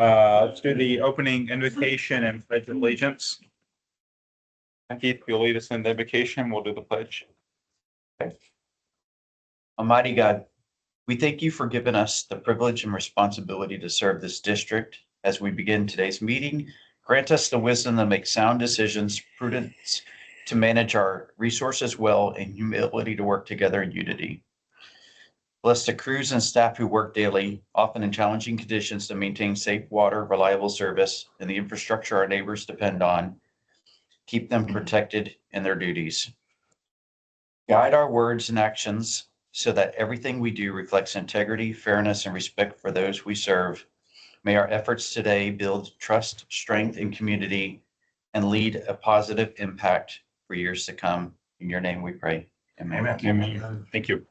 Let's do the opening invocation and pledge of allegiance. Keith, you'll lead us in the invocation. We'll do the pledge. Okay. Almighty God, we thank you for giving us the privilege and responsibility to serve this district. As we begin today's meeting, grant us the wisdom to make sound decisions, prudence to manage our resources well, and humility to work together in unity. Bless the crews and staff who work daily, often in challenging conditions, to maintain safe water, reliable service, and the infrastructure our neighbors depend on. Keep them protected in their duties. Guide our words and actions so that everything we do reflects integrity, fairness, and respect for those we serve. May our efforts today build trust, strength, and community, and lead a positive impact for years to come. In your name we pray. Amen. Amen. Thank you.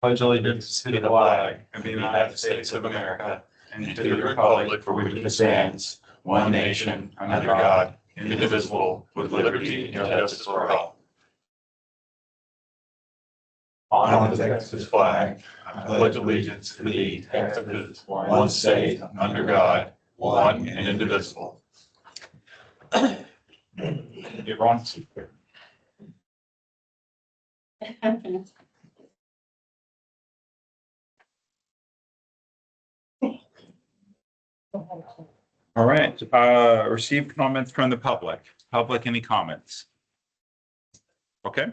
Pledge allegiance to the flag of the United States of America and to the republic for which it stands, one nation, under God, indivisible, with liberty and justice for all. On the Texas flag, I pledge allegiance to thee, Texas, one state, under God, one and indivisible. Get Ron. All right, receive comments from the public. Public, any comments? Okay.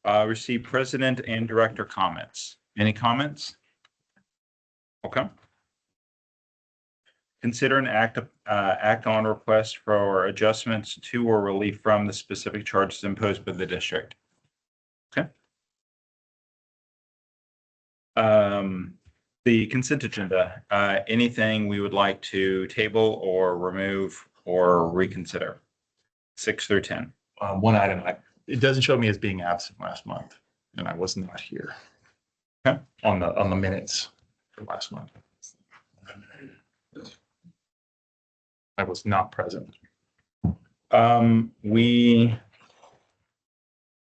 Receive president and director comments. Any comments? Okay. Consider an act on request for adjustments to or relief from the specific charges imposed by the district. Okay. The consent agenda, anything we would like to table or remove or reconsider? 6 through 10. One item, it doesn't show me as being absent last month, and I was not here. Okay. On the minutes for last month. I was not present.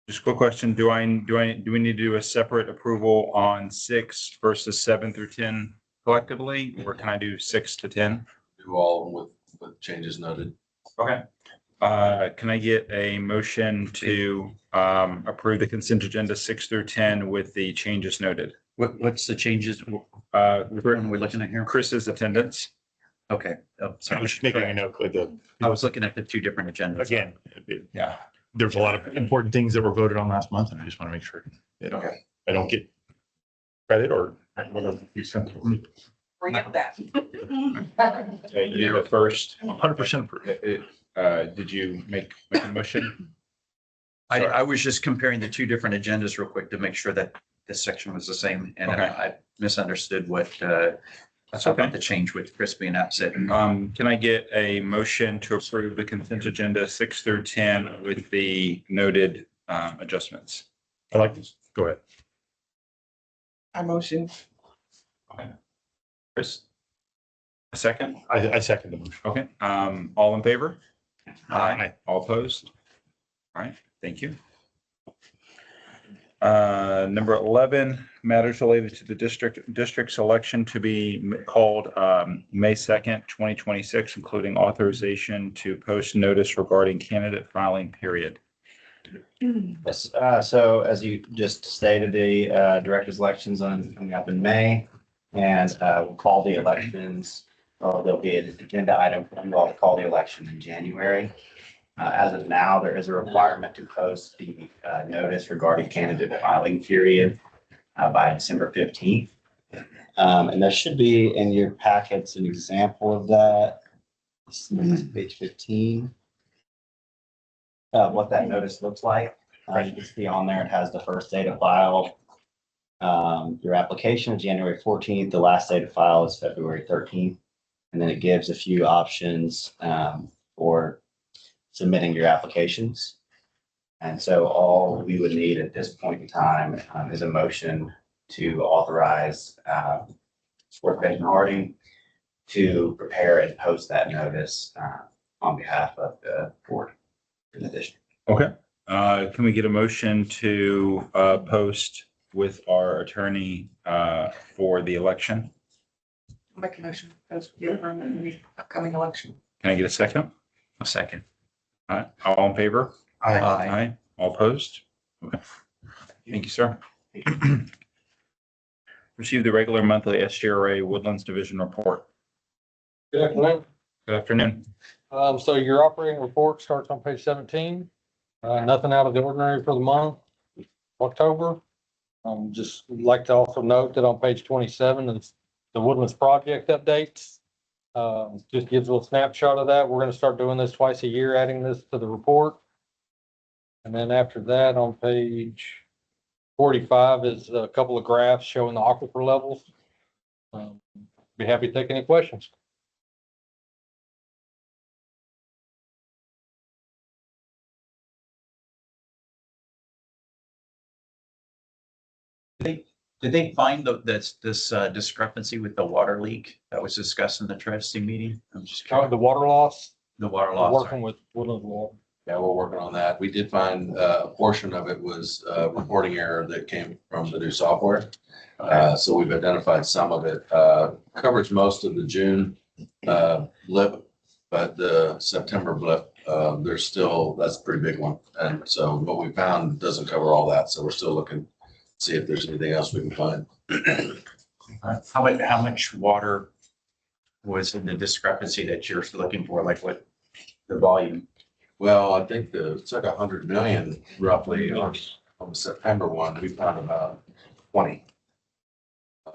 Just a quick question. Do we need to do a separate approval on 6 versus 7 through 10 collectively, or can I do 6 to 10? Do all with changes noted. Okay. Can I get a motion to approve the consent agenda 6 through 10 with the changes noted? What's the changes? Which one are we looking at here? Chris's attendance. Okay. Oh, I sorry. was making a note that I was looking at the two different agendas. again, Yeah. there's a lot of important things that were voted on last month, and I just want to make sure that Okay. I don't get credit or whatever you sent. Bring it back. Okay, you did it first. 100% approved. Did you make a motion? I was just comparing the two different agendas real quick to make sure that this section was the same, and Okay. I misunderstood what That's about the change with Chris being absent. Can I get a motion to approve the consent agenda 6 through 10 with the noted adjustments? I like this. Go ahead. I motion. Chris? A second? I second the motion. Okay, all in favor? Aye. All opposed? All right, thank you. Number 11, matters related to the district's election to be called May 2nd, 2026, including authorization to post notice regarding candidate filing period. Yes, so as you just stated, the director's elections on coming up in May, and we'll call the elections. There'll be an agenda item for you all to call the election in January. As of now, there is a requirement to post the notice regarding candidate filing period by December 15th. And there should be in your packets an example of that. This is page 15. What that notice looks like. You can see on there, it has the first day to file your application of January 14th. The last day to file is February 13th. And then it gives a few options for submitting your applications. And so all we would need at this point in time is a motion to authorize Sport Benjamin Harding to prepare and post that notice on behalf of the board in the district. Okay. Can we get a motion to post with our attorney for the election? Make a motion, because we're in the upcoming election. Can I get a second? A second. All right, all in favor? Aye. All opposed? Okay. Thank you, sir. Receive the regular monthly SGRA Woodlands Division report. Good afternoon. Good afternoon. So your operating report starts on page 17. Nothing out of the ordinary for the month, of October. Just like to also note that on page 27 is the Woodlands project updates. Just gives a little snapshot of that. We're gonna start doing this twice a year, adding this to the report. And then after that, on page 45 is a couple of graphs showing the aquifer levels. Be happy to take any questions. Did they find this discrepancy with the water leak that was discussed in the trustee meeting? I'm just curious. The water loss, The water we're loss. working with Woodlands Water. Yeah, we're working on that. We did find a portion of it was a reporting error that came from the new software. So we've identified some of it. Covers most of the June blip, but the September blip, there's still, that's a pretty big one. And so what we found doesn't cover all that. So we're still looking, to see if there's anything else we can find. How much water was in the discrepancy that you're looking for? Like what the volume? Well, I think it's like 100 million roughly on the September one. We found about 20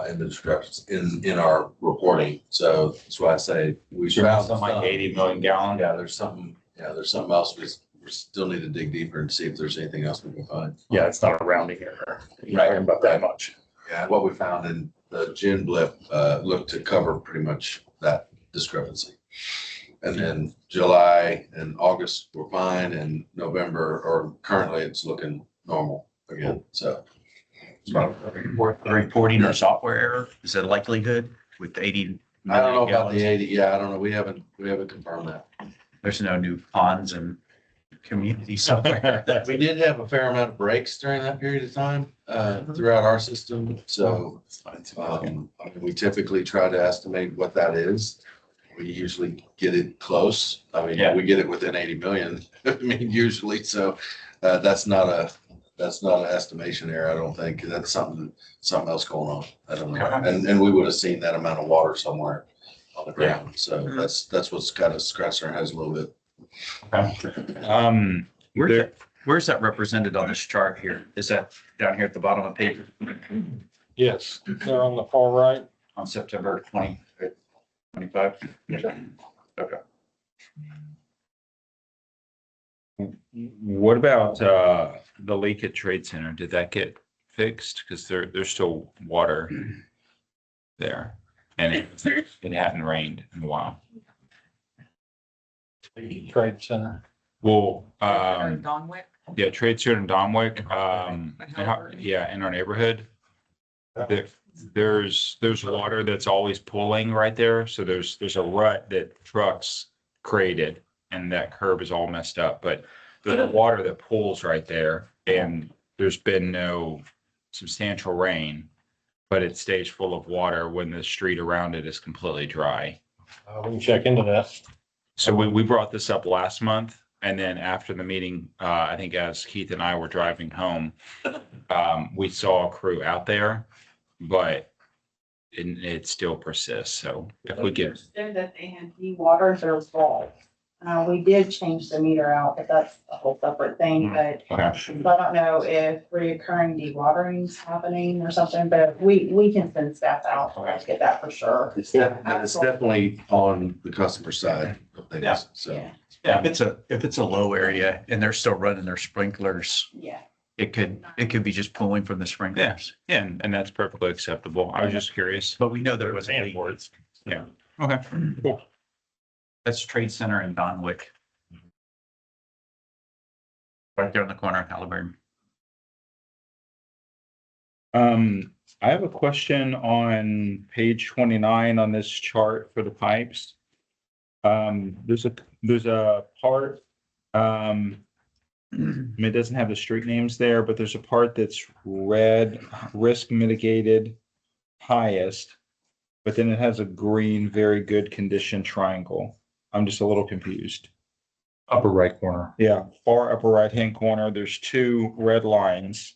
in the discrepancy in our reporting. So that's why I say we found Something like some. 80 million gallon. Yeah, there's something else. We still need to dig deeper and see if there's anything else we can find. Yeah, it's not a rounding error. You're Right. talking about that much. Yeah, and what we found in the June blip looked to cover pretty much that discrepancy. And then July and August were fine, and November, or currently it's looking normal again, so. The reporting or software error? Is it a likelihood with 80? I don't know million about the gallons? 80, yeah, I don't know, we haven't confirmed that. There's no new ponds and community software. We did have a fair amount of breaks during that period of time throughout our system, so I mean, we typically try to estimate what that is. We usually get it close. I mean, Yeah. we get it within 80 million, I mean, usually, so that's not an estimation error, I don't think. That's something else going on. I don't know. And we would have seen that amount of water somewhere on the ground. So that's what's kind of scratching our heads a little bit. Where's that represented on this chart here? Is that down here at the bottom of the page Yes, they're on the far right. on September 25? Okay. What about the leak at Trade Center? Did that get fixed? Because there's still water there, and it hadn't rained in a while. Trade Center. Well, Donwick. yeah, Trade Center in Domwick, Haliburton. yeah, in our neighborhood. There's water that's always pooling right there, so there's a rut that trucks created, and that curb is all messed up, but there's water that pools right there, and there's been no substantial rain, but it stays full of water when the street around it is completely dry. We can check into that. So we brought this up last month, and then after the meeting, I think as Keith and I were driving home, we saw a crew out there, but it still persists. So if we get, Understood that they had dewatered their vault. We did change the meter out, but that's a whole separate thing, but okay, I don't know if reoccurring dewatering is happening or something, but we can send staff out to get that for sure. It's definitely on the customer side of Yeah. things, so. Yeah, Yeah, if it's a low area and they're still running their sprinklers, yeah. it could be just pulling from the sprinklers. yeah, and that's perfectly acceptable. I was just curious. But we know there was a leak. Words. Yeah, okay, cool. That's Trade Center in Donwick. Right there in the corner of Haliburton. I have a question on page 29 on this chart for the pipes. There's a part, it doesn't have the street names there, but there's a part that's red, risk mitigated highest. but then it has a green, very good condition triangle. I'm just a little confused. Upper right corner. Yeah, far upper right-hand corner, there's two red lines.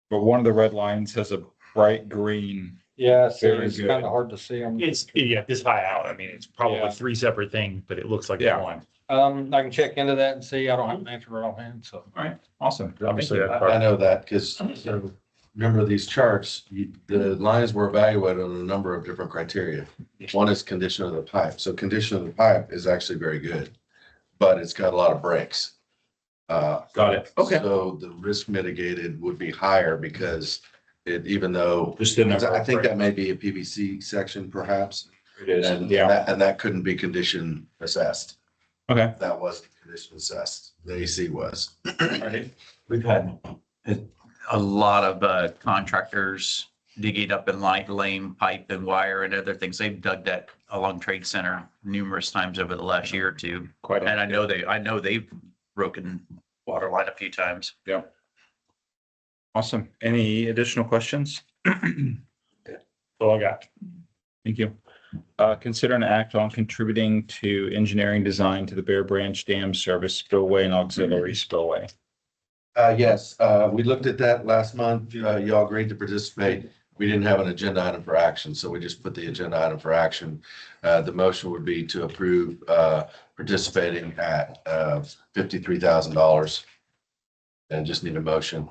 But one of the red lines has a bright green. Yeah, see, Very it's good. kind of hard to see them. It's, yeah, this high out. I mean, it's probably Yeah. three separate things, but it looks like Yeah. one. I can check into that and see. I don't have an answer right offhand, so. All right, awesome. Obviously, Thank you. that's I know that because remember these charts, the lines were evaluated on a number of different criteria. One is condition of the pipe. So condition of the pipe is actually very good, but it's got a lot of breaks. Got it. Okay. So the risk mitigated would be higher because even though, Just the number. I think that may be a PVC section perhaps. It is, And yeah, that couldn't be condition assessed. okay. That wasn't condition assessed. The AC was. We've had a lot of contractors digging up and laying pipe and wire and other things. They've dug that along Trade Center numerous times over the last year or two. Quite. And I know they've broken water line a few times. Yeah. Awesome. Any additional questions? All I got. Thank you. Consider an act on contributing to engineering design to the Bear Branch Dam Service Spillway and Auxiliary Spillway. Yes, we looked at that last month. Y'all agreed to participate. We didn't have an agenda item for action, so we just put the agenda item for action. The motion would be to approve participating at $53,000. And just need a motion.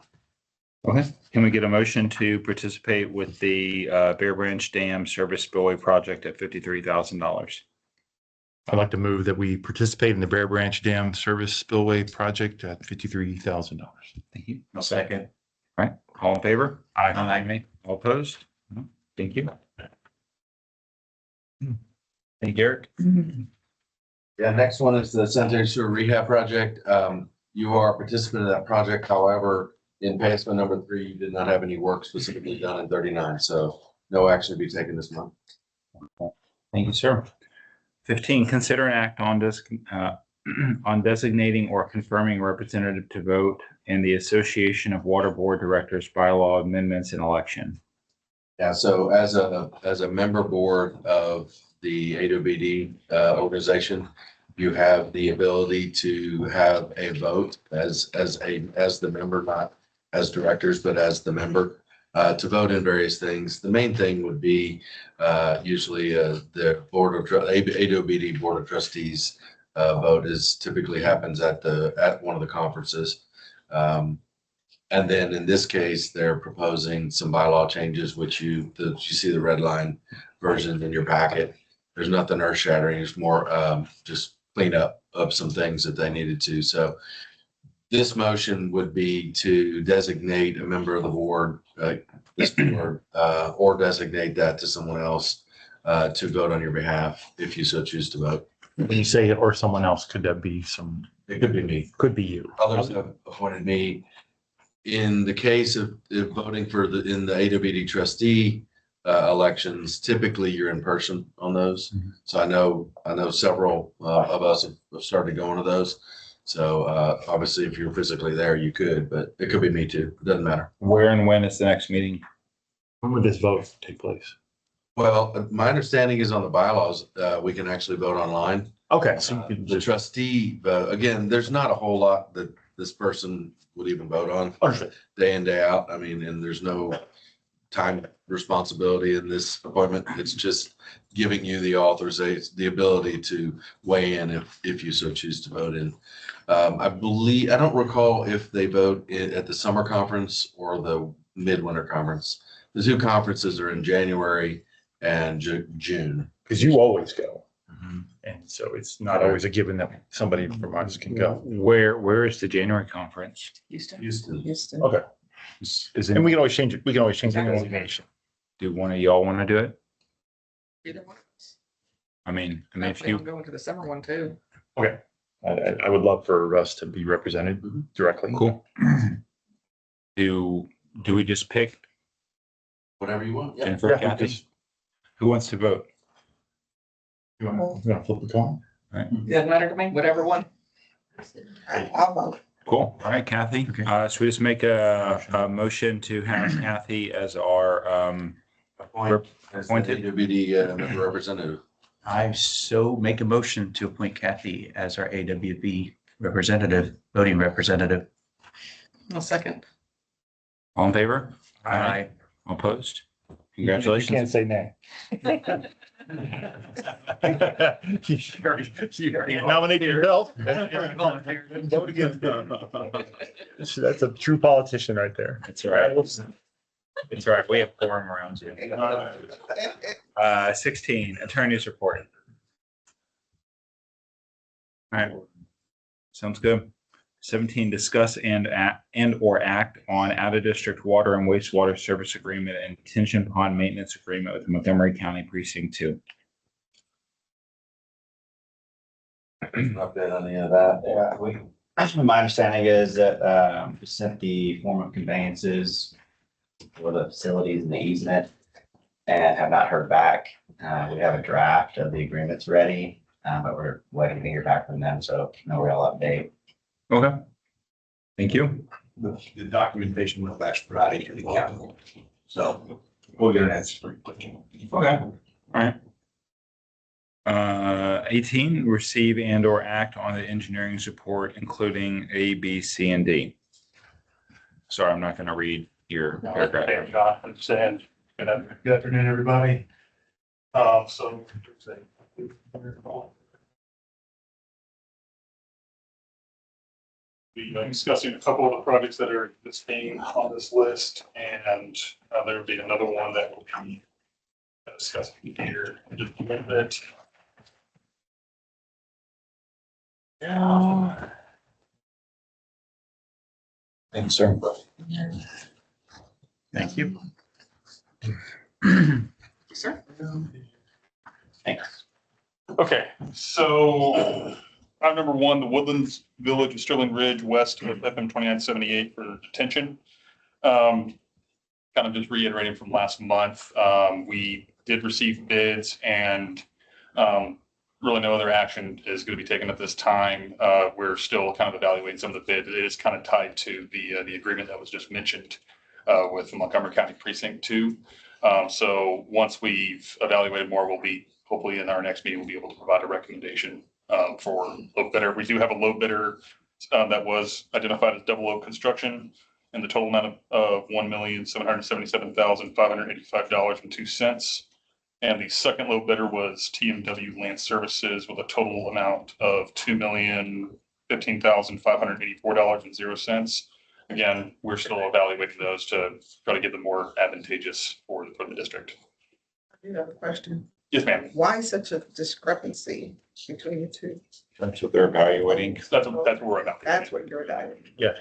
Okay. Can we get a motion to participate with the Bear Branch Dam Service Spillway Project at $53,000? I'd like to move that we participate in the Bear Branch Dam Service Spillway Project at $53,000. Thank you. I'll second. All right, all in favor? Aye. All opposed? No. Thank you. Thank you, Eric. Yeah, next one is the sanitary sewer rehab project. You are a participant in that project. However, in pay estimate number 3, you did not have any work specifically done in 39, so no action to be taken this month. Thank you, sir. 15, consider an act on on designating or confirming representative to vote in the Association of Water Board Directors bylaw amendments and election. Yeah, so as a member board of the AWBD organization, you have the ability to have a vote as the member, not as directors, but as the member, to vote in various things. The main thing would be usually the AWBD Board of Trustees vote is typically happens at one of the conferences. And then in this case, they're proposing some bylaw changes, which you see the red line version in your packet. There's nothing earth shattering. It's more just clean up of some things that they needed to. So this motion would be to designate a member of the board, this board, or designate that to someone else to vote on your behalf if you so choose to vote. When you say or someone else, could that be some? It could be me. Could be you. Others have appointed me. In the case of voting in the AWD trustee elections, typically you're in person on those. Mhm. So I know several of us have started going to those. So obviously, if you're physically there, you could, but it could be me too. It doesn't matter. Where and when is the next meeting? When would this vote take place? Well, my understanding is on the bylaws, we can actually vote online. Okay, so you can The just. trustee, again, there's not a whole lot that this person would even vote on Understood. day in, day out. I mean, and there's no time responsibility in this appointment. It's just giving you the authorization, the ability to weigh in if you so choose to vote in. I don't recall if they vote at the summer conference or the midwinter conference. The two conferences are in January and June. Because you always go. Mhm. And so it's not always a given that somebody from us can go. Where is the January conference? Houston. Houston. Okay. Is And it, we can always change it. We can always change the designation. do one of y'all want to do it? Either one. I mean, if Hopefully I'm you, going to the summer one too. I would love for us to be represented directly. cool. Do we just pick Whatever you want. Yeah. Jennifer, Yeah, Kathy? just- Who wants to vote? You want to flip the coin? Doesn't matter to me, whatever one. I'll vote. Cool. All right, Kathy. Okay. So we just make a motion to have Kathy as our Appoint as the Appointed. deputy member representative. I so make a motion to appoint Kathy as our AWB representative, voting representative. I'll second. All in favor? Aye. All opposed? You Congratulations. can't say nay. You nominate yourself. Vote against it. That's a true politician right there. That's all right. It's all right. We have quorum around you. 16, attorney's report. All right. Sounds good. 17, discuss and or act on out-of-district water and wastewater service agreement and detention pond maintenance agreement with Montgomery County Precinct 2. Update on any of that? Yeah, my understanding is that, we sent the form of conveyances for the facilities and the easement and have not heard back. We have a draft of the agreements ready, but we're waiting to hear back from them, so no real update. Okay. Thank you. The documentation was last Friday to the county. So we'll get an answer pretty quick. Okay. All right. 18, receive and or act on the engineering support, including A, B, C, and D. Sorry, I'm not going to read your paragraph. Understand. Good afternoon, everybody. So. Be discussing a couple of the projects that are listing on this list, and there will be another one that will be discussing here in just a little bit. Yeah. Thanks, sir. Thank you. Sir? Thanks. Okay, so item number one, the Woodlands Village of Sterling Ridge west of FM 2978 for detention. Kind of just reiterating from last month, we did receive bids and really no other action is going to be taken at this time. We're still kind of evaluating some of the bids. It is kind of tied to the agreement that was just mentioned with Montgomery County Precinct 2. So once we've evaluated more, we'll be hopefully in our next meeting, we'll be able to provide a recommendation for low bidder. We do have a low bidder that was identified as Double Oak Construction and the total amount of $1,777,585.02. And the second low bidder was TMW Land Services with a total amount of $2,015,584.00. Again, we're still evaluating those to try to get them more advantageous for the district. I do have a question. Yes, ma'am. Why such a discrepancy between the two? That's what they're evaluating. That's what we're about. That's what you're evaluating. Yes.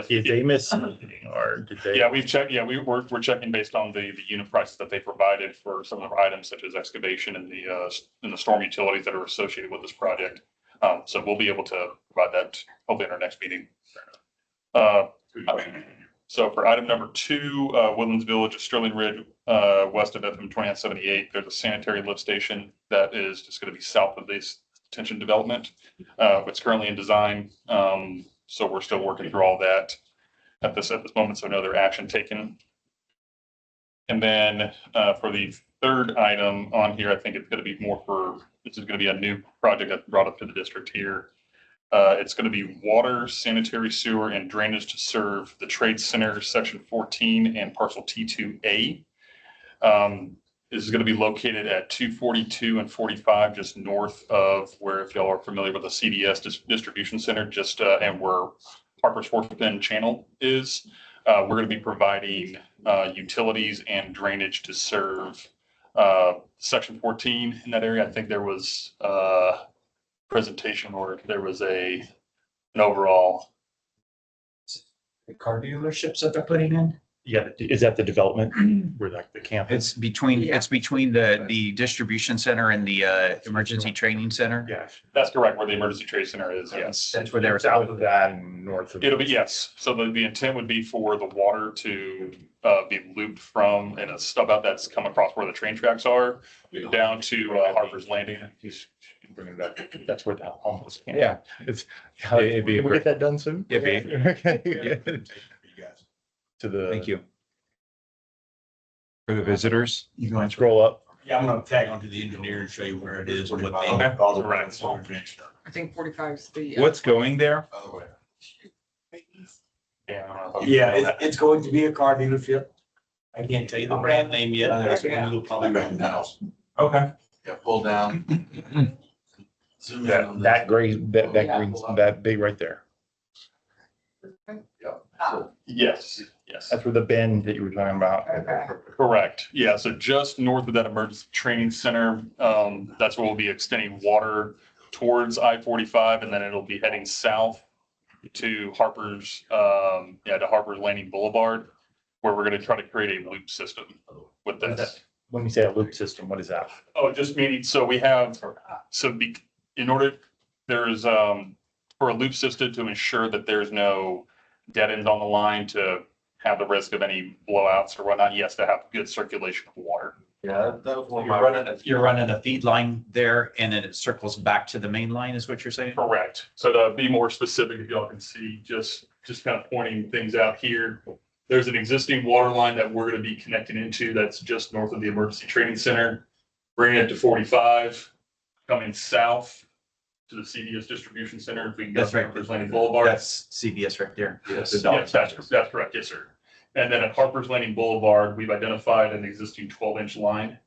Did they miss something or did they? Yeah, we've checked. Yeah, we're checking based on the unit prices that they provided for some of our items such as excavation and the storm utilities that are associated with this project. So we'll be able to provide that hopefully in our next meeting. So for item number 2, Woodlands Village of Sterling Ridge, west of FM 2978, there's a sanitary lift station that is just going to be south of this detention development. It's currently in design. So we're still working through all that at this moment. So no other action taken. And then for the third item on here, I think it's going to be this is going to be a new project that's brought up to the district here. It's going to be water, sanitary sewer, and drainage to serve the Trade Center, Section 14 and Parcel T2A. This is going to be located at 242 and 45, just north of where, if y'all are familiar with the CDS distribution center, just and where Harper's Fourth Bend Channel is. We're going to be providing utilities and drainage to serve Section 14 in that area. I think there was presentation or there was an overall. The car dealerships that they're putting in? Yeah, is that the development where like the campus? It's between the distribution center and the emergency training center. Yes, that's correct, where the emergency trade center is. Yes. That's where they were. South of that and north of. It'll be, yes. So the intent would be for the water to be looped from and a stub out that's come across where the train tracks are down to Harper's Landing. He's bringing that. That's where the homeless camp. Yeah. It's. It'd be Can we get that done soon? It'd be- Okay. To the. Thank you. For the visitors, You going to scroll up. Yeah, I'm gonna tag onto the engineer and show you where it is and what they. Okay. All the right. I think 45 is the. What's going there? Other way. Yeah, it's going to be a car dealership. I can't tell you the brand name yet. There's a little public house. Okay. Yeah, pull down. Zoom in on That this. gray, that green, that big right there. Yes, yes, That's where the bend that you were talking about. Okay. correct. Yeah, so just north of that emergency training center, that's where we'll be extending water towards I-45, and then it'll be heading south to Harper's, to Harper's Landing Boulevard, where we're gonna try to create a loop system with this. When you say a loop system, what is that? Oh, just meaning, so we have, in order, there's, for a loop system to ensure that there's no dead ends on the line to have the risk of any blowouts or whatnot, yes, to have good circulation of water. Yeah, that was one of You're running a feed line there and then it circles back to the main line is what you're saying? Correct. So to be more specific, if y'all can see, just kind of pointing things out here. There's an existing water line that we're going to be connecting into that's just north of the emergency training center, bringing it to 45, coming south to the CDS distribution center. If we can go That's right. to Harper's Landing Boulevard. That's CVS right there. Yes. Yes, that's correct. Yes, sir. And then at Harper's Landing Boulevard, we've identified an existing 12-inch line.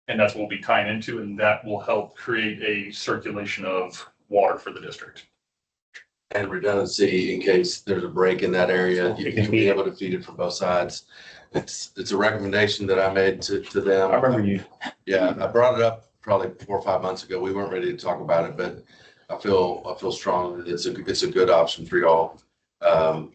And that's what we'll be tying into, and that will help create a circulation of water for the district. And redundancy in case there's a break in that area, you can be able to feed it from both sides. It's a recommendation that I made to them. I remember you. Yeah, I brought it up probably 4 or 5 months ago. We weren't ready to talk about it, but I feel strong that it's a good option for y'all.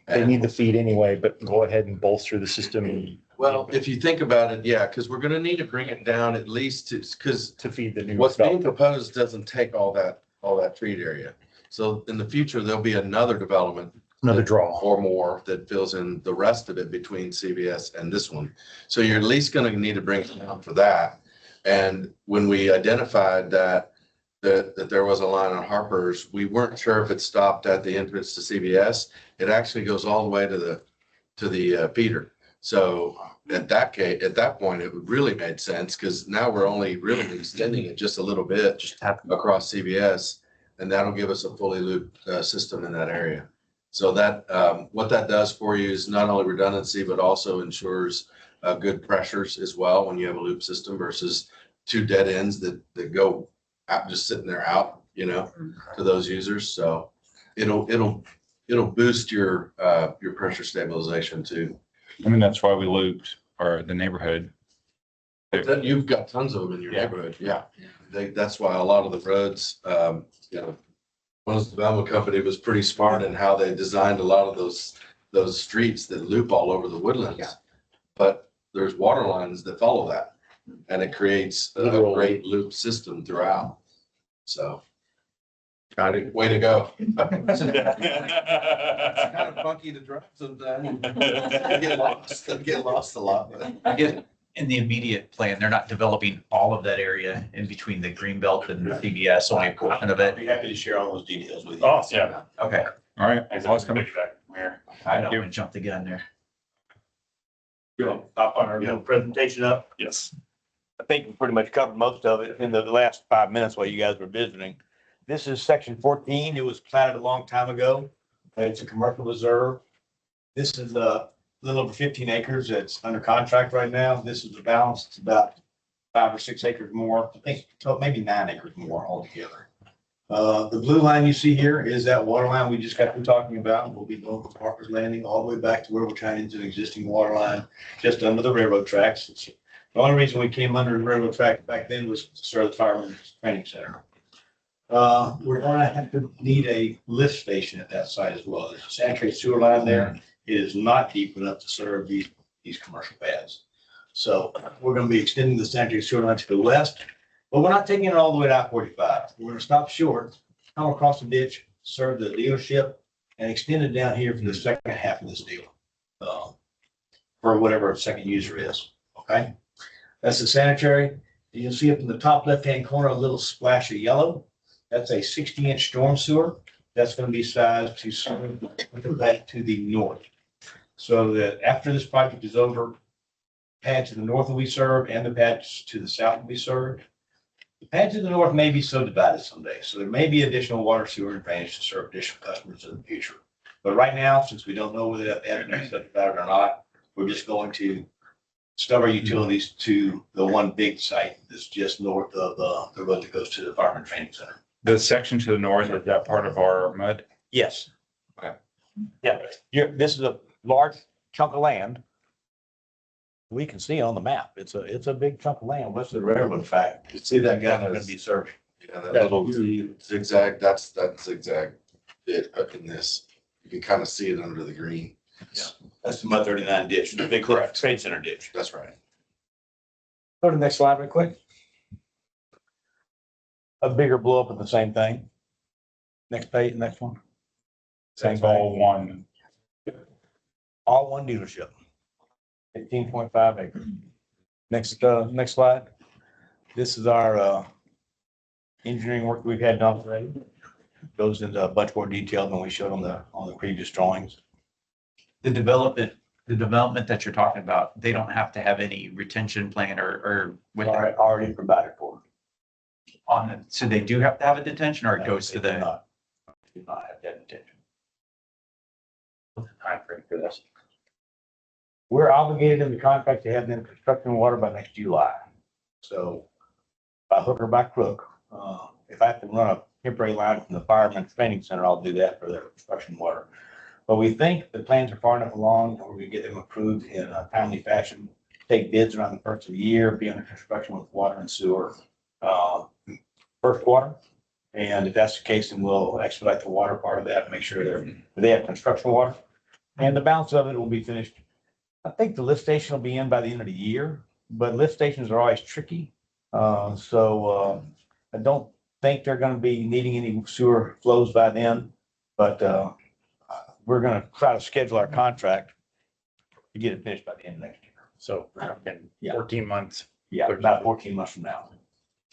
They need the feed anyway, but go ahead and bolster the system Well, if you think about it, yeah, because we're gonna need to bring it down at least to, because to feed the new. what's being development. proposed doesn't take all that treat area. So in the future, there'll be another development Another draw. or more that fills in the rest of it between CVS and this one. So you're at least gonna need to bring it down for that. And when we identified that there was a line on Harper's, we weren't sure if it stopped at the entrance to CVS. It actually goes all the way to the feeder. So at that point, it really made sense because now we're only really extending it just a little bit across CVS. And that'll give us a fully looped system in that area. So that what that does for you is not only redundancy, but also ensures good pressures as well when you have a loop system versus two dead ends that go out, just sitting there out, to those users. So it'll boost your pressure stabilization too. I mean, that's why we looped the neighborhood. Then you've got tons of them in your neighborhood. Yeah. That's why a lot of the roads, Wellness Development Company was pretty smart in how they designed a lot of those streets that loop all over the woodlands. Yeah. But there's water lines that follow that and it creates a great loop system throughout. So. Got it. Way to go. It's kind of funky to drive sometimes. I get lost a lot, but. I guess in the immediate plan, they're not developing all of that area in between the Greenbelt and CVS, only a portion of I'd be it. happy to share all those details with you. Awesome. Yeah. Okay, All right. Thanks. Awesome. I don't want to jump the gun there. We'll pop on our little presentation up. Yes. I think we pretty much covered most of it in the last 5 minutes while you guys were visiting. This is section 14. It was platted a long time ago. It's a commercial reserve. This is a little over 15 acres that's under contract right now. This is the balance. It's about 5 or 6 acres more. I think maybe 9 acres more altogether. The blue line you see here is that water line we just got through talking about. We'll be going from Harper's Landing all the way back to where we're tying into an existing water line just under the railroad tracks. The only reason we came under the railroad track back then was to serve the firemen's training center. We're gonna have to need a lift station at that site as well. There's a sanitary sewer line there. It is not deep enough to serve these commercial pads. So we're gonna be extending the sanitary sewer line to the west, but we're not taking it all the way to I-45. We're gonna stop short, come across the ditch, serve the dealership, and extend it down here for the second half of this deal. For whatever a second user is, okay? That's the sanitary. You'll see up in the top left-hand corner, a little splash of yellow. That's a 60-inch storm sewer. That's going to be sized to serve the back to the north. So that after this project is over, pad to the north will be served and the pads to the south will be served. The pad to the north may be subdivided someday, so there may be additional water sewer and drainage to serve additional customers in the future. But right now, since we don't know whether that pad is subdivided or not, we're just going to stub our utilities to the one big site that's just north of the road that goes to the Fireman Training Center. The section to the north, is that part of our MUD? Yes. Okay. Yeah, this is a large chunk of land. We can see on the map, it's a big chunk of land, west of the railroad track. You see that guy going to be served. Yeah, that little zigzag, that's zigzag bit up in this. You can kind of see it under the green. That's the Mud 39 ditch, the big trade center ditch. That's right. Go to the next slide real quick. A bigger blow up of the same thing. Next page, next one. Same That's all one. All one dealership. 15.5 acres. Next slide. This is our engineering work we've had done already. Goes into a bunch more detail than we showed on the previous drawings. The development that you're talking about, they don't have to have any retention plan or with Already provided for. on it. So they do have to have a detention or it goes to They do the, not have that intention. time frame for this? We're obligated in the contract to have them constructing water by next July. So by hook or by crook, if I have to run a temporary line from the Fireman Training Center, I'll do that for their construction water. But we think the plans are far enough along, and we're gonna get them approved in a timely fashion, take bids around the first of the year, be under construction with water and sewer, first quarter. And if that's the case, then we'll expedite the water part of that, make sure they have construction water. And the balance of it will be finished. I think the lift station will be in by the end of the year, but lift stations are always tricky. So I don't think they're gonna be needing any sewer flows by then, but we're gonna try to schedule our contract to get it finished by the end of next year. So Yeah. 14 months, Yeah, about 14 months from now.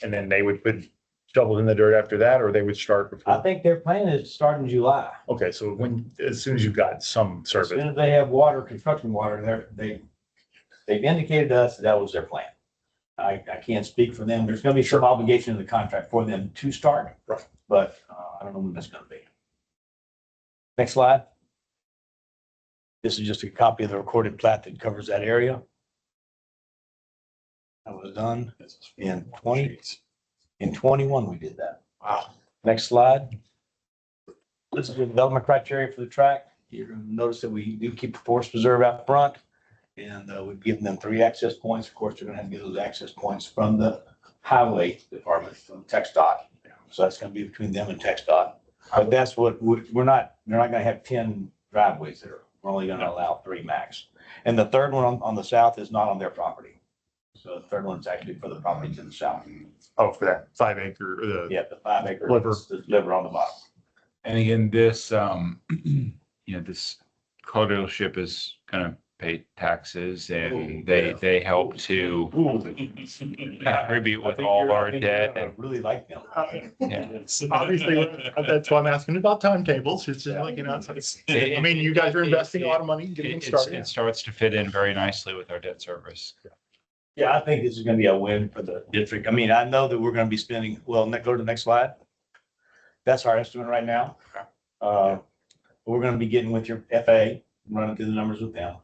and then they would put shovels in the dirt after that, or they would start I before? think their plan is to start in July. Okay, so as soon as you've got some As service. soon as they have water, construction water, they've indicated to us that was their plan. I can't speak for them. There's gonna be some obligation in the contract for them to start. Right. But I don't know when that's gonna be. Next slide. This is just a copy of the recorded plat that covers that area. That was done in 21, we did that. Wow. Next slide. This is the development criteria for the track. You're gonna notice that we do keep the forest preserve out front. And we've given them 3 access points. Of course, they're gonna have to get those access points from the highway department, from TxDOT. So that's gonna be between them and TxDOT. But that's what, they're not gonna have 10 driveways there. We're only gonna allow 3 max. And the third one on the south is not on their property. So the third one's actually for the property to the south. Oh, for that 5 acre, Yeah, the 5 acre Sliver. sliver on the bottom. And again, this, this car dealership is gonna pay taxes and they help to contribute with all our debt. I really like them. Yeah. obviously, that's why I'm asking about timetables. It's just like, I mean, you guys are investing a lot of money getting them started. It starts to fit in very nicely with our debt service. Yeah, I think this is gonna be a win for the district. I mean, I know that we're gonna be spending, well, go to the next slide. That's our estimate right now. We're gonna be getting with your FA, running through the numbers with them.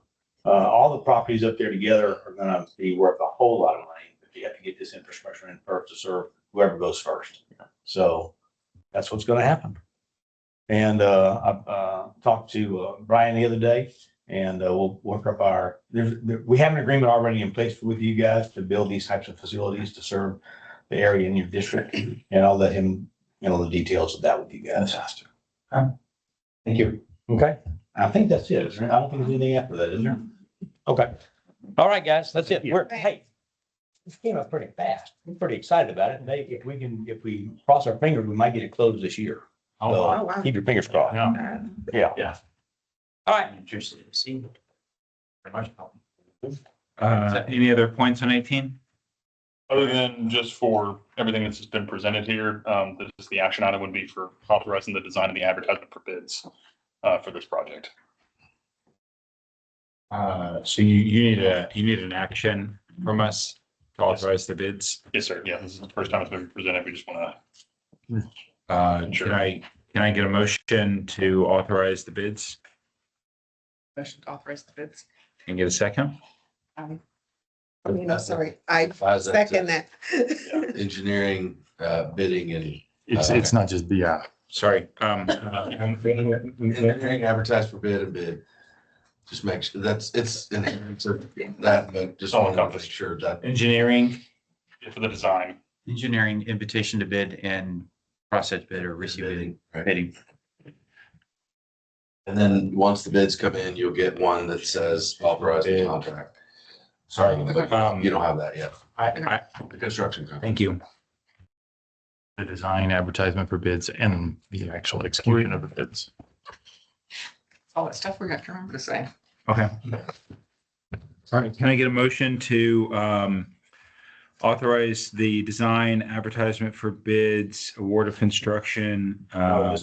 All the properties up there together are gonna be worth a whole lot of money, but you have to get this infrastructure in first to serve whoever goes first. So that's what's gonna happen. And I talked to Brian the other day, and we'll work up we have an agreement already in place with you guys to build these types of facilities to serve the area in your district, and I'll let him handle the details of that with you guys. Thank you. Okay, I think that's it. I don't think there's anything after that, is there? Okay. All right, guys, that's it. Hey, this came up pretty fast. I'm pretty excited about it. Maybe if we cross our fingers, we might get it closed this year. Oh, So, wow. keep your fingers crossed. Yeah. Yeah. All right. Interested to see. Very much. Any other points on 18? Other than just for everything that's just been presented here, this is the action item would be for authorizing the design of the advertisement for bids for this project. So you need an action from us to authorize the bids. Yes, sir. Yeah, this is the first time it's been presented. We just want to, Sure. Can I get a motion to authorize the bids Motion to authorize the bids. and get a second? I mean, I'm sorry, I Why is that? second that. Engineering, bidding and. It's not just, yeah. Sorry. Engineering advertise for bid and bid. Just make sure it's inherent to that, but just want to make sure that. Engineering, for the design. Engineering, invitation to bid and process bid or receive bidding. Right. Bidding. And then once the bids come in, you'll get one that says authorized Bid. contract. sorry. But you don't have that yet. I, The construction contract. thank you. The design, advertisement for bids, and the actual execution of the bids. All that stuff we got to remember to say. Okay. All right, can I get a motion to authorize the design, advertisement for bids, award of construction? No.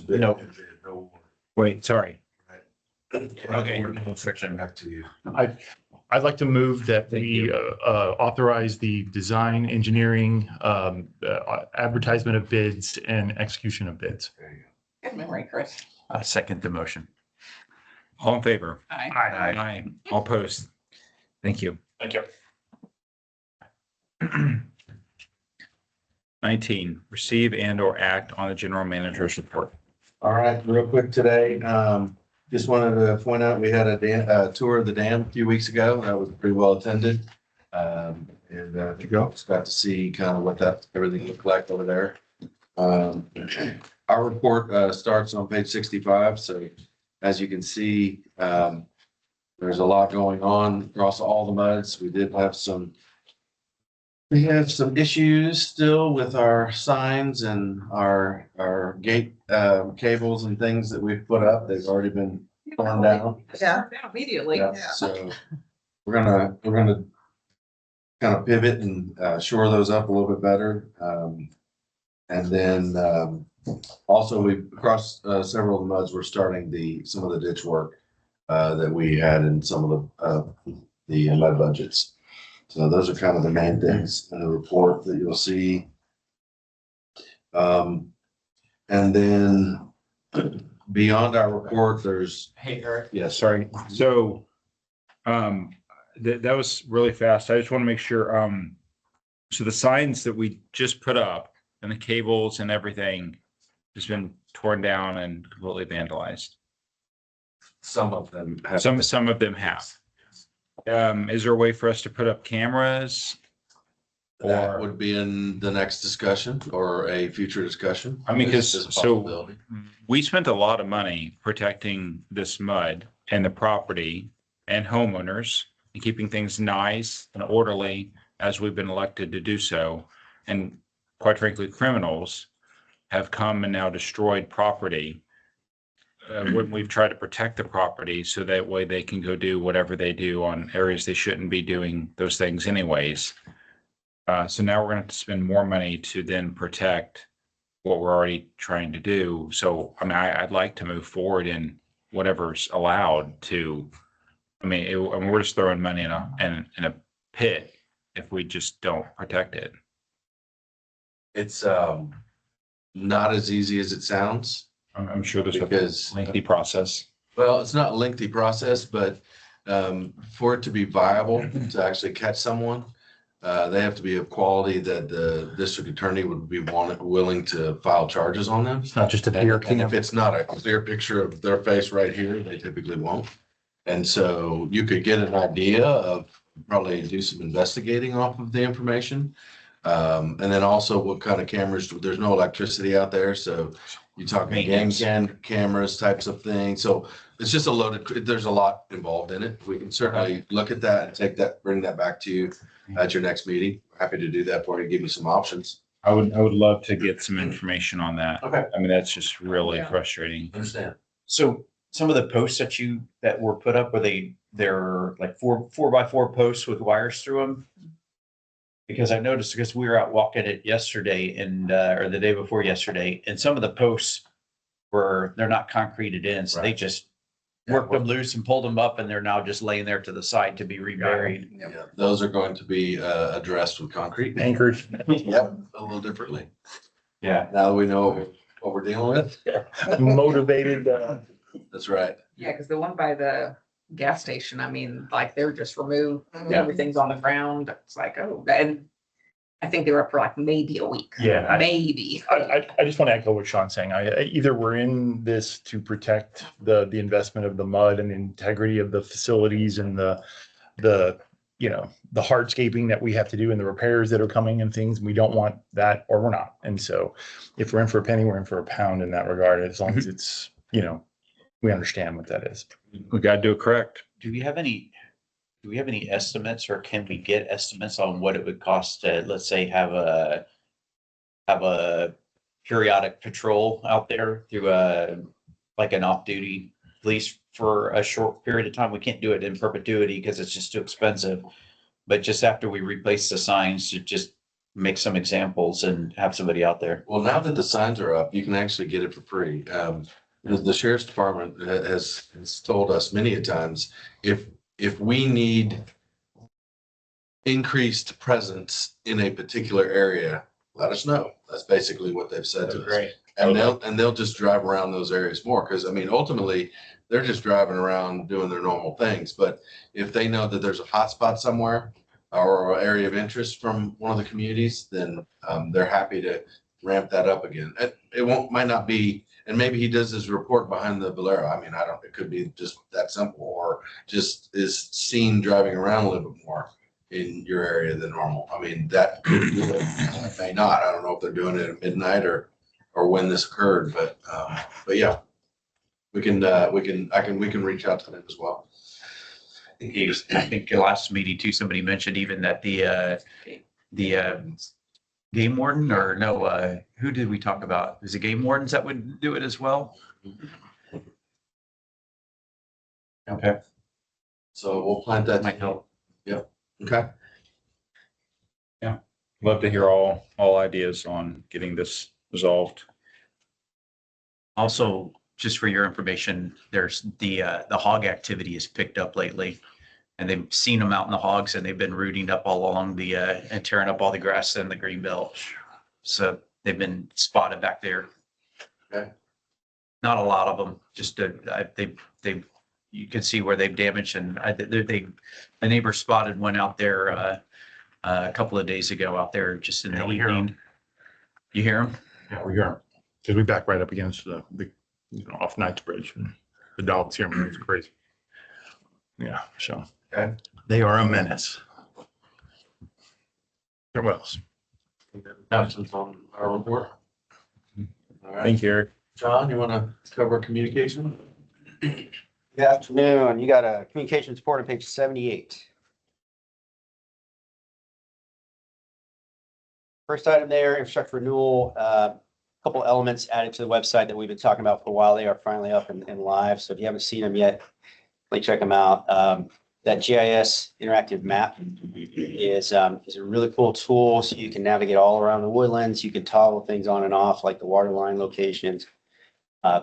Wait, sorry. Okay. Section back to you. I'd like to move that we authorize the design, engineering, advertisement of bids, and execution of bids. Good memory, Chris. I second the motion. All in favor? Aye. Aye. All opposed? Thank you. Thank you. 19, receive and or act on the general manager's report. All right, real quick today, just wanted to point out, we had a tour of the dam a few weeks ago. That was pretty well attended. And just got to see kind of what everything looked like over there. Our report starts on page 65. So as you can see, there's a lot going on across all the muds. We have some issues still with our signs and our gate cables and things that we've put up. They've already been torn down. Yeah. Immediately. Yeah, so we're gonna kind of pivot and shore those up a little bit better. And then also we across several of the muds, we're starting some of the ditch work that we had in some of the mud budgets. So those are kind of the main things in the report that you'll see. And then beyond our report, there's. Hey, Eric. Yes, Sorry. So that was really fast. I just want to make sure. So the signs that we just put up and the cables and everything has been torn down and completely vandalized. some of them have. Some of them have. Is there a way for us to put up cameras? That Or, would be in the next discussion or a future discussion. I mean, because Is a so possibility. we spent a lot of money protecting this mud and the property and homeowners and keeping things nice and orderly as we've been elected to do so. And quite frankly, criminals have come and now destroyed property when we've tried to protect the property so that way they can go do whatever they do on areas they shouldn't be doing those things anyways. So now we're going to have to spend more money to then protect what we're already trying to do. So, I mean, I'd like to move forward in whatever's allowed to, I mean, we're just throwing money in a pit if we just don't protect it. It's not as easy as it sounds I'm sure there's a because, lengthy process. well, it's not a lengthy process, but for it to be viable to actually catch someone, they have to be of quality that the district attorney would be willing to file charges on them. It's not just a And peer and cam. if it's not a clear picture of their face right here, they typically won't. And so you could get an idea of probably do some investigating off of the information. And then also what kind of cameras, there's no electricity out there, so you're talking game cameras types of things. So it's just there's a lot involved in it. We can certainly look at that and bring that back to you at your next meeting. Happy to do that for you, give you some options. I would love to get some information on that. Okay. I mean, that's just really frustrating. Understand. So some of the posts that were put up, they're like 4x4 posts with wires through them? Because I noticed, because we were out walking it yesterday or the day before yesterday, and some of the posts they're not concreted in, so they Right. just worked them loose and pulled them up, and they're now just laying there to the side to be reburied. Yeah, those are going to be addressed with concrete. Anchored. Yep, a little differently. Yeah. Now that we know what we're dealing with. Motivated. That's right. Yeah, because the one by the gas station, I mean, like they're just removed, everything's on the ground. It's like, oh, and I think they were up for like maybe a week. Yeah. Maybe. I just want to echo what Sean's saying. Either we're in this to protect the investment of the mud and the integrity of the facilities and the you know, the hardscaping that we have to do and the repairs that are coming and things. We don't want that, or we're not. And so if we're in for a penny, we're in for a pound in that regard, as long as it's, you know, we understand what that is. We got to do it correct. Do we have any estimates, or can we get estimates on what it would cost to, let's say, have a periodic patrol out there through like an off-duty police for a short period of time? We can't do it in perpetuity because it's just too expensive. But just after we replace the signs, to just make some examples and have somebody out there. Well, now that the signs are up, you can actually get it for free. The sheriff's department has told us many a times, if we need increased presence in a particular area, let us know. That's basically what they've said to us. Great. And they'll just drive around those areas more, because I mean, ultimately, they're just driving around doing their normal things. But if they know that there's a hot spot somewhere or an area of interest from one of the communities, then they're happy to ramp that up again. It might not be, and maybe he does his report behind the Bolero. I mean, it could be just that simple, or just is seen driving around a little bit more in your area than normal. I mean, that could do it. It may not. I don't know if they're doing it at midnight or when this occurred, but yeah, we can reach out to them as well. I think the last meeting too, somebody mentioned even that the game warden, or no, who did we talk about? Is it game wardens that would do it as well? Okay. So we'll plant that. Might help. Yep. Okay. Love to hear all ideas on getting this resolved. Also, just for your information, there's the hog activity has picked up lately. And they've seen them out in the hogs, and they've been rooting up all along the and tearing up all the grass in the green belt. So they've been spotted back there. Okay. Not a lot of them, just they you can see where they've damaged, and a neighbor spotted one out there a couple of days ago out there just in the we hear 'em. evening. You hear them? Yeah, we are. Because we back right up against the off Knightsbridge, and the dogs hear me. It's crazy. Yeah, so. Okay. They are a menace. What else? Absence on our report. All right. Thank you, Eric. John, you want to cover communication? Good afternoon. You got a communications report on page 78. First item there, infrastructure renewal, couple elements added to the website that we've been talking about for a while. They are finally up and live. So if you haven't seen them yet, please check them out. That GIS interactive map is a really cool tool. So you can navigate all around the woodlands. You can toggle things on and off, like the water line locations.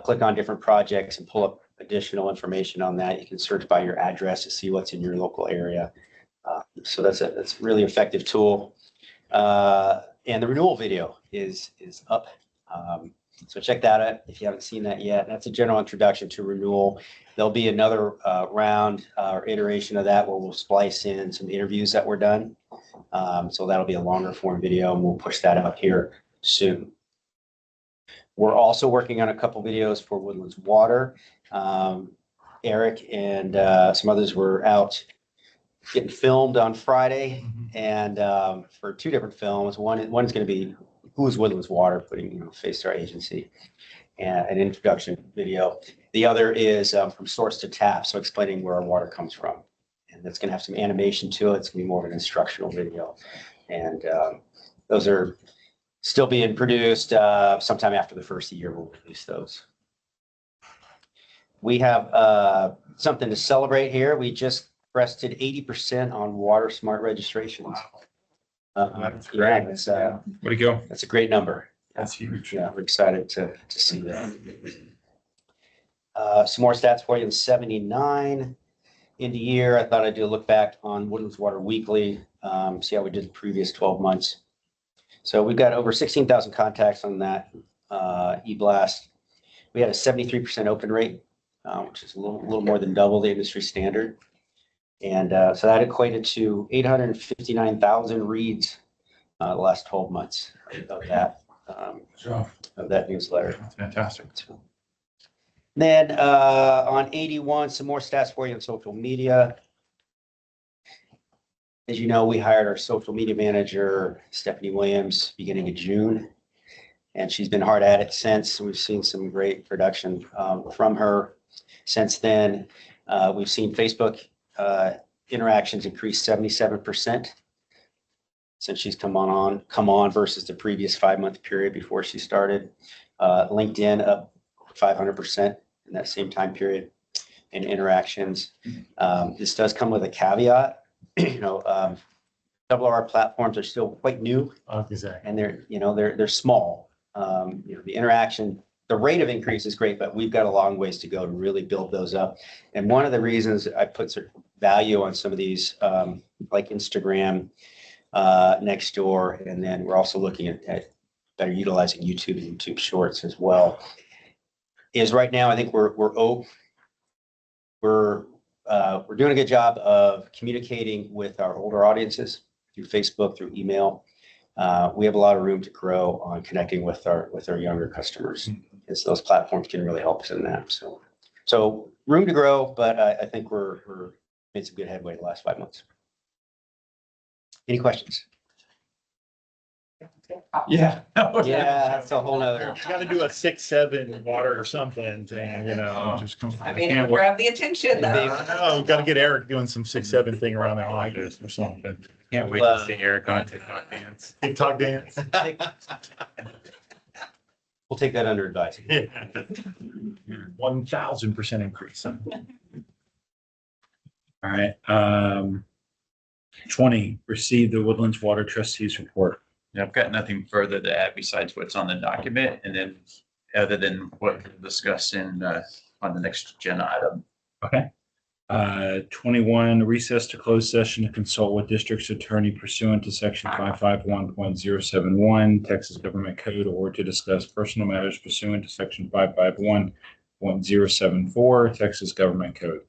Click on different projects and pull up additional information on that. You can search by your address to see what's in your local area. So that's a really effective tool. And the renewal video is up. So check that out if you haven't seen that yet. That's a general introduction to renewal. There'll be another round or iteration of that where we'll splice in some interviews that were done. So that'll be a longer form video, and we'll push that out here soon. We're also working on a couple videos for Woodlands Water. Eric and some others were out getting filmed on Friday, and for two different films. One is going to be Who is Woodlands Water, putting face to our agency, and an introduction video. The other is From Source to Tap, so explaining where our water comes from, and that's going to have some animation to it. It's going to be more of an instructional video, and those are still being produced. Sometime after the first year, we'll release those. We have something to celebrate here. We just crested 80% on Water Smart registrations. That's Yeah, great. it's, Way to go. that's a great number. That's huge. Yeah, we're excited to see that. Some more stats for you in 79 in the year. I thought I'd do a look back on Woodlands Water Weekly, see how we did the previous 12 months. So we've got over 16,000 contacts on that e-blast. We had a 73% open rate, which is a little more than double the industry standard. And so that equated to 859,000 reads the last 12 months of that newsletter. That's fantastic. Then on 81, some more stats for you on social media. As you know, we hired our social media manager, Stephanie Williams, beginning of June. And she's been hard at it since. We've seen some great production from her since then. We've seen Facebook interactions increase 77% since she's come on versus the previous 5-month period before she started. LinkedIn up 500% in that same time period in interactions. This does come with a caveat. Several of our platforms are still quite new and they're small. The interaction, the rate of increase is great, but we've got a long ways to go to really build those up. And one of the reasons I put certain value on some of these, like Instagram, Nextdoor, and then we're also looking at better utilizing YouTube and YouTube Shorts as well, is right now I think we're doing a good job of communicating with our older audiences through Facebook, through email. We have a lot of room to grow on connecting with our younger customers, because those platforms can really help us in that. So room to grow, but I think we're made some good headway the last 5 months. Any questions? Yeah. Yeah, that's a whole nother. Got to do a 6-7 water or something, just come. I mean, grab the attention though. Oh, got to get Eric doing some 6-7 thing around the office or something. Can't wait to see Eric on TikTok dance. TikTok dance. We'll take that under advisement. 1000% increase. All right. 20, receive the Woodlands Water Trustees report. I've got nothing further to add besides what's on the document, and then other than what we'll discuss on the next agenda item. Okay. 21, recess to closed session to consult with district's attorney pursuant to section 551.071 Texas Government Code, or to discuss personal matters pursuant to section 551.074 Texas Government Code.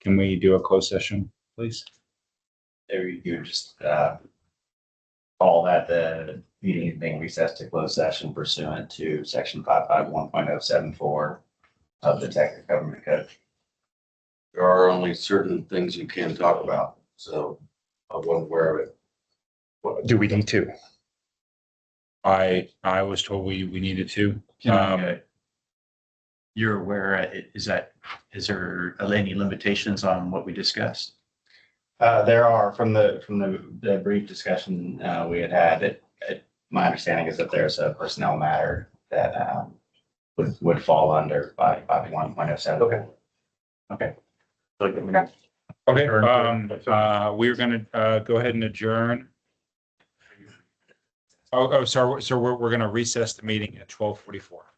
Can we do a closed session, please? There you just call that the meeting is being recessed to closed session pursuant to section 551.074 of the Texas Government Code. There are only certain things you can talk about, so I wasn't aware of it. Do we need to? I was told we needed to. You're aware, is there any limitations on what we discussed? There are, from the brief discussion we had, my understanding is that there's a personnel matter that would fall under 551.07. Okay. Okay, we're gonna go ahead and adjourn. Sorry. So we're gonna recess the meeting at 12:44.